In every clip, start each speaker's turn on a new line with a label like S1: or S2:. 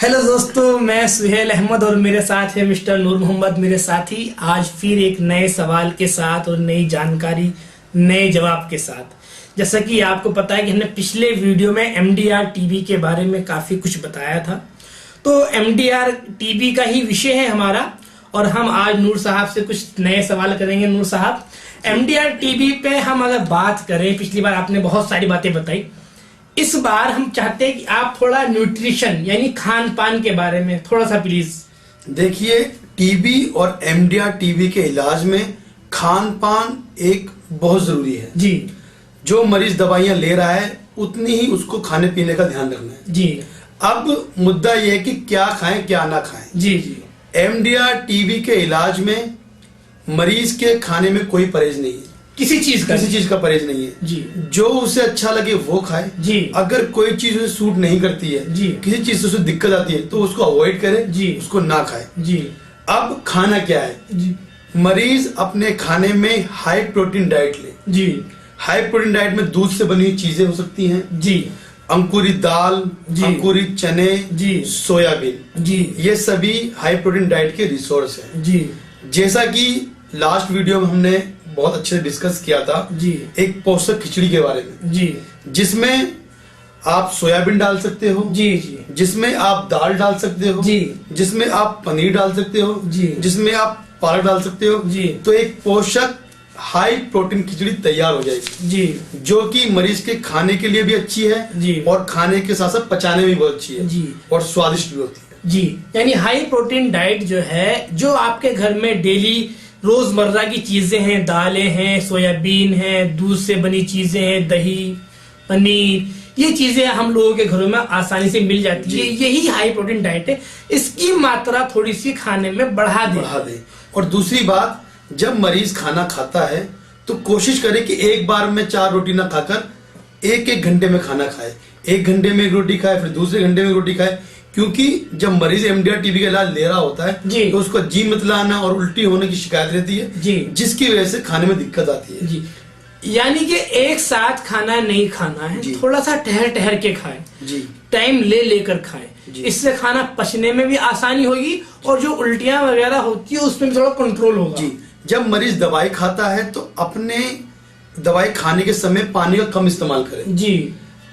S1: Hello दोस्तों, मैं सुहेल अहमद और मेरे साथ है मिस्टर नूर मोहम्मद मेरे साथी। आज फिर एक नए सवाल के साथ और नई जानकारी, नए जवाब के साथ। जैसा कि आपको पता है कि हमने पिछले वीडियो में एमडीआर टीबी के बारे में काफी कुछ बताया था, तो एमडीआर टीबी का ही विषय है हमारा। और हम आज नूर साहब से कुछ नए सवाल करेंगे। नूर साहब, एमडीआर टीबी पे हम अगर बात करें, पिछली बार आपने बहुत सारी बातें बताई, इस बार हम चाहते हैं कि आप थोड़ा न्यूट्रिशन यानी खान पान के बारे में थोड़ा सा प्लीज।
S2: देखिए, टीबी और एमडीआर टीबी के इलाज में खान पान एक बहुत जरूरी है जी। जो मरीज दवाइयां ले रहा है उतनी ही उसको खाने पीने का ध्यान रखना है जी। अब मुद्दा यह है कि क्या खाएं क्या ना खाएं जी। एमडीआर टीबी के इलाज में मरीज के खाने में कोई परहेज नहीं है, किसी चीज का परहेज नहीं है जी। जो उसे अच्छा लगे वो खाए जी। अगर कोई चीज उसे सूट नहीं करती है जी, किसी चीज से उसे दिक्कत आती है तो उसको अवॉइड करे जी, उसको ना खाए जी। अब खाना क्या है जी? मरीज अपने खाने में हाई प्रोटीन डाइट ले जी। हाई प्रोटीन डाइट में दूध से बनी हुई चीजें हो सकती हैं जी, अंकुरित दाल जी, अंकुरित चने जी, सोयाबीन जी, ये सभी हाई प्रोटीन डाइट के रिसोर्स हैं जी। जैसा कि लास्ट वीडियो में हमने बहुत अच्छे से डिस्कस किया था जी, एक पोषक खिचड़ी के बारे में जी, जिसमें आप सोयाबीन डाल सकते हो जी जी, जिसमें आप दाल डाल सकते हो जी, जिसमें आप पनीर डाल सकते हो जी, जिसमें आप पालक डाल सकते हो जी। तो एक पोषक हाई प्रोटीन खिचड़ी तैयार हो जाएगी जी, जो कि मरीज के खाने के लिए भी अच्छी है जी, और खाने के साथ साथ पचाने में भी बहुत अच्छी है जी, और स्वादिष्ट भी होती है जी।
S1: यानी हाई प्रोटीन डाइट जो है, जो आपके घर में डेली रोजमर्रा की चीजें हैं, दालें हैं, सोयाबीन है, दूध से बनी चीजें हैं, दही, पनीर, ये चीजें हम लोगों के घरों में आसानी से मिल जाती है। यही हाई प्रोटीन डाइट है। इसकी मात्रा थोड़ी सी खाने में बढ़ा दे।
S2: और दूसरी बात, जब मरीज खाना खाता है तो कोशिश करे कि एक बार में 4 रोटी ना खाकर एक एक घंटे में खाना खाए। 1 घंटे में 1 रोटी खाए, फिर दूसरे घंटे में 1 रोटी खाए, क्योंकि जब मरीज एमडीआर टीबी का इलाज ले रहा होता है तो उसको जी मितलाना और उल्टी होने की शिकायत रहती है जी, जिसकी वजह से खाने में दिक्कत आती है
S1: जी। यानी कि एक साथ खाना नहीं खाना है, थोड़ा सा ठहर ठहर के खाए जी, टाइम ले लेकर खाए। इससे खाना पचने में भी आसानी होगी और जो उल्टियां वगैरह होती है उसमें भी थोड़ा कंट्रोल होगा जी।
S2: जब मरीज दवाई खाता है तो अपने दवाई खाने के समय पानी का कम इस्तेमाल करें जी।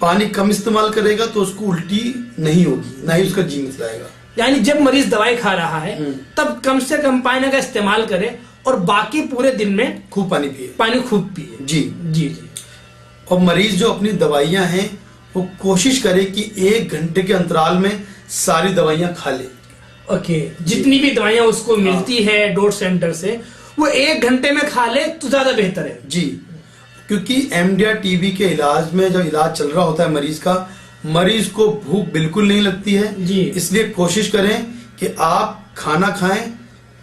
S2: पानी कम इस्तेमाल करेगा तो उसको उल्टी नहीं होगी, ना ही उसका जी मितलाएगा।
S1: यानी जब मरीज दवाई खा रहा है तब कम से कम पानी का इस्तेमाल करे और बाकी पूरे दिन में
S2: खूब पानी
S1: खूब पिए
S2: जी जी जी। और मरीज जो अपनी दवाइयां हैं वो कोशिश करे कि 1 घंटे के अंतराल में सारी दवाइयां खा ले।
S1: ओके, जितनी भी दवाइयां उसको मिलती है डॉट सेंटर से, वो 1 घंटे में खा ले तो ज्यादा बेहतर है
S2: जी। क्योंकि एमडीआर टीबी के इलाज में जब इलाज चल रहा होता है मरीज का, मरीज को भूख बिल्कुल नहीं लगती है जी। इसलिए कोशिश करें कि आप खाना खाएं,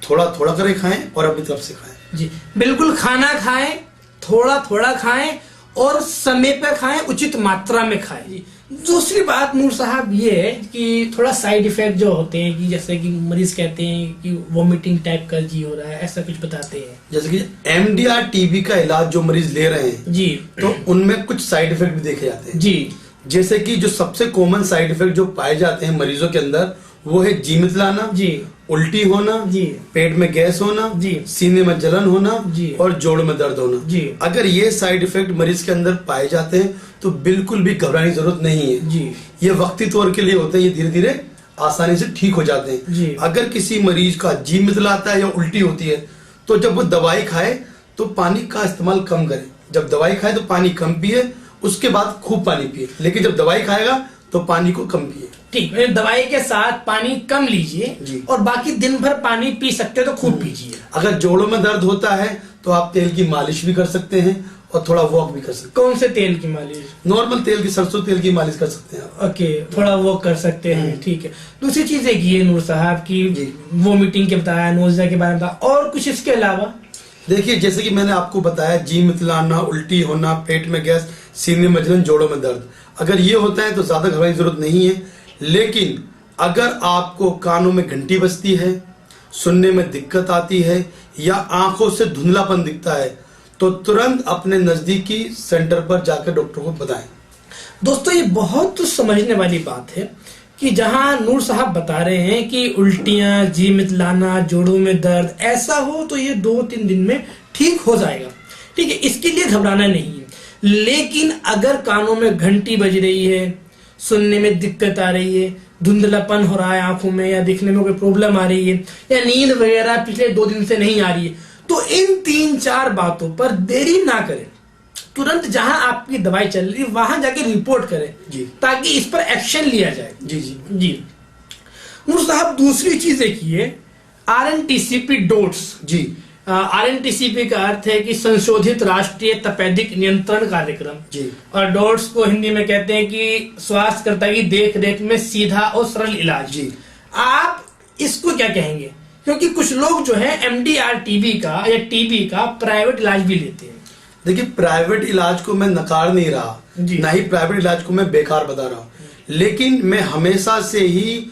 S2: थोड़ा थोड़ा करके खाएं और अपनी तरफ से खाएं
S1: जी। बिल्कुल खाना खाएं, थोड़ा थोड़ा खाएं और समय पर खाएं, उचित मात्रा में खाएं जी। दूसरी बात नूर साहब ये है कि थोड़ा साइड इफेक्ट जो होते हैं, कि जैसे कि मरीज कहते हैं कि वोमिटिंग टाइप का जी हो रहा है, ऐसा कुछ बताते हैं।
S2: जैसे कि एमडीआर टीबी का इलाज जो मरीज ले रहे हैं जी, तो उनमें कुछ साइड इफेक्ट भी देखे जाते हैं जी। जैसे कि जो सबसे कॉमन साइड इफेक्ट जो पाए जाते हैं मरीजों के अंदर, वो है जी मितलाना जी, उल्टी होना जी, पेट में गैस होना जी, सीने में जलन होना जी, और जोड़ में दर्द होना जी। अगर ये साइड इफेक्ट मरीज के अंदर पाए जाते हैं तो बिल्कुल भी घबराने की जरूरत नहीं है जी। ये वक्ती तौर के लिए होते हैं, ये धीरे धीरे आसानी से ठीक हो जाते हैं जी। अगर किसी मरीज का जी मितलाता है या उल्टी होती है तो जब वो दवाई खाए तो पानी का इस्तेमाल कम करे। जब दवाई खाए तो पानी कम पिए, उसके बाद खूब पानी पिए, लेकिन जब दवाई खाएगा तो पानी को कम पिए।
S1: ठीक, दवाई के साथ पानी कम लीजिए और बाकी दिन भर पानी पी सकते तो खूब पीजिए।
S2: अगर जोड़ों में दर्द होता है तो आप तेल की मालिश भी कर सकते हैं और थोड़ा वॉक भी कर सकते हैं।
S1: कौन से तेल की मालिश?
S2: नॉर्मल तेल की, सरसों तेल की मालिश कर सकते हैं आप।
S1: ओके, थोड़ा वॉक कर सकते हैं, ठीक है। दूसरी चीज एक ये नूर साहब की वोमिटिंग के बताया, नोजिया के बारे में बताया, और कुछ इसके अलावा?
S2: देखिए, जैसे कि मैंने आपको बताया, जी मितलाना, उल्टी होना, पेट में गैस, सीने में जलन, जोड़ों में दर्द, अगर ये होता है तो ज्यादा घबराने की जरूरत नहीं है। लेकिन अगर आपको कानों में घंटी बजती है, सुनने में दिक्कत आती है या आंखों से धुंधलापन दिखता है तो तुरंत अपने नजदीकी सेंटर पर जाकर डॉक्टर को बताएं।
S1: दोस्तों, ये बहुत समझने वाली बात है कि जहां नूर साहब बता रहे हैं कि उल्टियां, जी मितलाना, जोड़ों में दर्द ऐसा हो तो ये 2-3 दिन में ठीक हो जाएगा। ठीक है, इसके लिए घबराना नहीं है। लेकिन अगर कानों में घंटी बज रही है, सुनने में दिक्कत आ रही है, धुंधलापन हो रहा है आंखों में, या दिखने में कोई प्रॉब्लम आ रही है, या नींद वगैरह पिछले 2 दिन से नहीं आ रही है, तो इन 3-4 बातों पर देरी ना करें। तुरंत जहां आपकी दवाई चल रही है वहां जाके रिपोर्ट करें जी, ताकि इस पर एक्शन लिया जाए। जी जी जी। नूर साहब, दूसरी चीज देखिए, RNTCP डोट्स जी। RNTCP का अर्थ है कि संशोधित राष्ट्रीय तपेदिक नियंत्रण कार्यक्रम जी, और डोट्स को हिंदी में कहते हैं कि स्वास्थ्यकर्ता की देख रेख में सीधा और सरल इलाज जी। आप इसको क्या कहेंगे? क्योंकि कुछ लोग जो है MDR TB का या TB का प्राइवेट इलाज भी लेते हैं।
S2: देखिए, प्राइवेट इलाज को मैं नकार नहीं रहा, ना ही प्राइवेट इलाज को मैं बेकार बता रहा हूँ, लेकिन मैं हमेशा से ही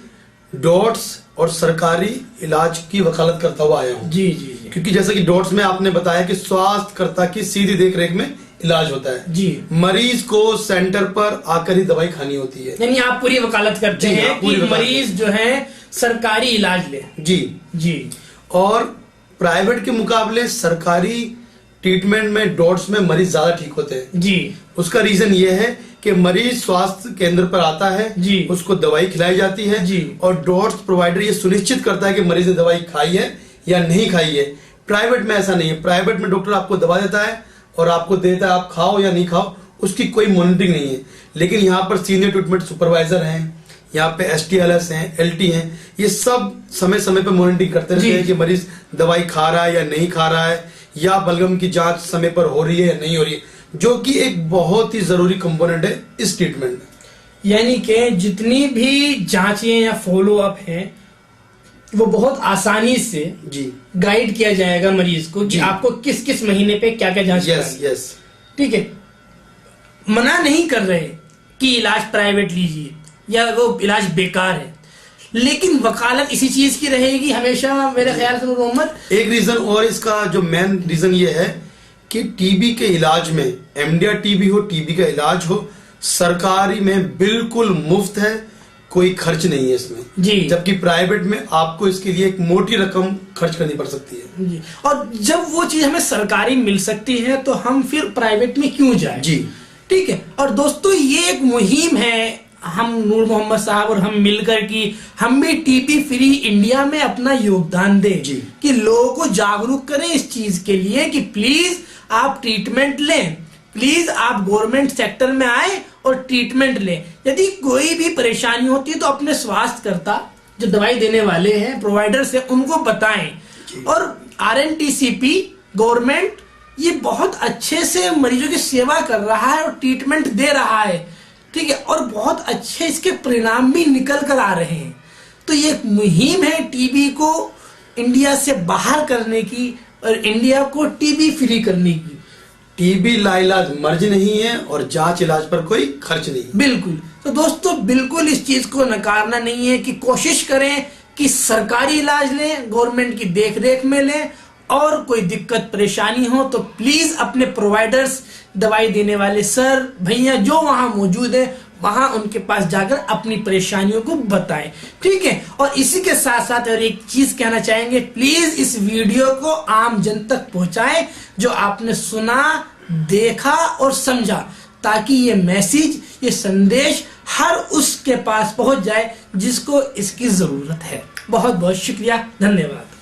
S2: डॉट्स और सरकारी इलाज की वकालत करता हुआ आया हूँ जी, जी जी। क्योंकि जैसे कि डॉट्स में आपने बताया कि स्वास्थ्यकर्ता की सीधी देखरेख में इलाज होता है जी। मरीज को सेंटर पर आकर ही दवाई खानी होती है,
S1: यानी आप पूरी वकालत करते हैं कि मरीज जो है सरकारी इलाज ले
S2: जी जी। और प्राइवेट के मुकाबले सरकारी ट्रीटमेंट में डॉट्स में मरीज ज्यादा ठीक होते हैं जी। उसका रीजन ये है कि मरीज स्वास्थ्य केंद्र पर आता है जी, उसको दवाई खिलाई जाती है जी, और डॉट्स प्रोवाइडर ये सुनिश्चित करता है कि मरीज ने दवाई खाई है या नहीं खाई है। प्राइवेट में ऐसा नहीं है। प्राइवेट में डॉक्टर आपको दवा देता है और आपको देता है आप खाओ या नहीं खाओ, उसकी कोई मॉनिटरिंग नहीं है। लेकिन यहाँ पर सीनियर ट्रीटमेंट सुपरवाइजर हैं, यहाँ पे STLS हैं, LT हैं, ये सब समय समय पर मॉनिटरिंग करते रहते हैं कि मरीज दवाई खा रहा है या नहीं खा रहा है, या बलगम की जांच समय पर हो रही है या नहीं हो रही है, जो कि एक बहुत ही जरूरी कंपोनेंट है इस ट्रीटमेंट में।
S1: यानी कि जितनी भी जांचें या फॉलो अप हैं वो बहुत आसानी से जी गाइड किया जाएगा मरीज को कि आपको किस किस महीने पे क्या क्या जांच करानी है। ठीक है, मना नहीं कर रहे कि इलाज प्राइवेट लीजिए या वो इलाज बेकार है, लेकिन वकालत इसी चीज की रहेगी हमेशा, मेरे ख्याल से मोहम्मद।
S2: एक रीजन और इसका जो मेन रीजन ये है कि TB के इलाज में, MDR TB हो, TB का इलाज हो, सरकारी में बिल्कुल मुफ्त है, कोई खर्च नहीं है इसमें जी। जबकि प्राइवेट में आपको इसके लिए एक मोटी रकम खर्च करनी पड़ सकती है
S1: जी। और जब वो चीज हमें सरकारी मिल सकती है तो हम फिर प्राइवेट में क्यों जाए जी। ठीक है, और दोस्तों ये एक मुहिम है, हम नूर मोहम्मद साहब और हम मिलकर की हम भी TB फ्री इंडिया में अपना योगदान दें कि लोगों को जागरूक करें इस चीज के लिए कि प्लीज आप ट्रीटमेंट लें, प्लीज आप गवर्नमेंट सेक्टर में आए और ट्रीटमेंट लें। यदि कोई भी परेशानी होती है तो अपने स्वास्थ्यकर्ता जो दवाई देने वाले हैं, प्रोवाइडर से, उनको बताएं। और RNTCP गवर्नमेंट ये बहुत अच्छे से मरीजों की सेवा कर रहा है और ट्रीटमेंट दे रहा है। ठीक है, और बहुत अच्छे इसके परिणाम भी निकल कर आ रहे हैं। तो ये एक मुहिम है TB को इंडिया से बाहर करने की और इंडिया को TB फ्री करने की।
S2: TB लाइलाज मर्ज नहीं है और जांच इलाज पर कोई खर्च नहीं।
S1: बिल्कुल। तो दोस्तों बिल्कुल इस चीज को नकारना नहीं है कि कोशिश करें कि सरकारी इलाज लें, गवर्नमेंट की देखरेख में लें, और कोई दिक्कत परेशानी हो तो प्लीज अपने प्रोवाइडर्स, दवाई देने वाले सर भैया जो वहां मौजूद है, वहां उनके पास जाकर अपनी परेशानियों को बताएं। ठीक है, और इसी के साथ साथ और एक चीज कहना चाहेंगे, प्लीज इस वीडियो को आम जन तक पहुंचाएं जो आपने सुना, देखा और समझा, ताकि ये मैसेज, ये संदेश हर उसके पास पहुंच जाए जिसको इसकी जरूरत है। बहुत बहुत शुक्रिया, धन्यवाद।